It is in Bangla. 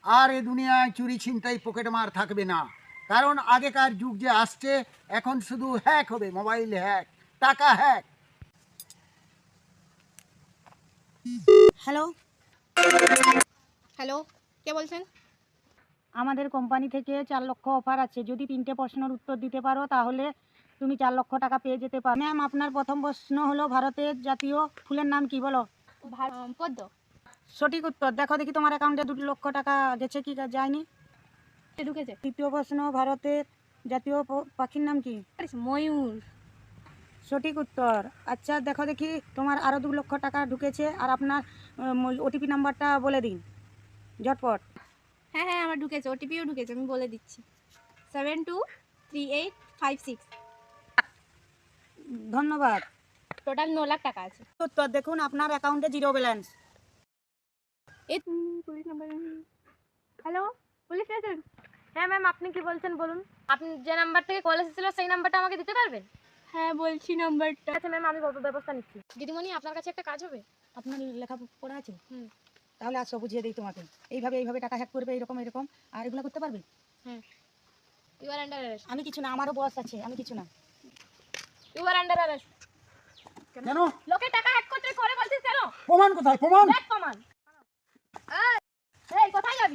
আর এ দুনিয়ায় চুরি ছিনতাই পকেটমার থাকবে না। কারণ আগেকার যুগ যে আসছে, এখন শুধু হ্যাক হবে, মোবাইল হ্যাক, টাকা হ্যাক। হ্যালো, হ্যালো, কে বলছেন? আমাদের কোম্পানি থেকে 4 লক্ষ অফার আছে। যদি 3টে প্রশ্নের উত্তর দিতে পারো তাহলে তুমি 4 লক্ষ টাকা পেয়ে যেতে পারো। ম্যাম, আপনার প্রথম প্রশ্ন হলো ভারতের জাতীয় ফুলের নাম কি, বলো। পদ্ম। সঠিক উত্তর। দেখো দেখি তোমার অ্যাকাউন্টে 2 লক্ষ টাকা গেছে কি যায়নি। ঢুকেছে। তৃতীয় প্রশ্ন, ভারতের জাতীয় পাখির নাম কি? ময়ূর। সঠিক উত্তর। আচ্ছা, দেখো দেখি তোমার আরও 2 লক্ষ টাকা ঢুকেছে। আর আপনার ওটিপি নাম্বারটা বলে দিন ঝটপট। হ্যাঁ হ্যাঁ, আমার ঢুকেছে, ওটিপিও ঢুকেছে, আমি বলে দিচ্ছি। 723856। ধন্যবাদ। টোটাল 9 লাখ টাকা আছে। উত্তর দেখুন, আপনার অ্যাকাউন্টে 0 ব্যালেন্স। এই police number. Hello, police station. হ্যাঁ ম্যাম, আপনি কি বলছেন বলুন। আপনি যে নাম্বার থেকে কল এসেছিল সেই নাম্বারটা আমাকে দিতে পারবেন? হ্যাঁ, বলছি নাম্বারটা। আচ্ছা ম্যাম, আমি ব্যবস্থা নিচ্ছি। দিদিমণি, আপনার কাছে একটা কাজ হবে? আপনার লেখাপড়া আছে? হুম। তাহলে আসো, বুঝিয়ে দিই তোমাকে। এইভাবে টাকা হ্যাক করবে, এরকম আর এগুলো করতে পারবে। হ্যাঁ। You are under arrest. আমি কিছু না, আমারও বস আছে, আমি কিছু না। You are under arrest. কেন? লোকে টাকা হ্যাক করতে করে বলছিস কেন? প্রমাণ কোথায়? প্রমাণ? দেখ প্রমাণ। এই কোথায় যাবি?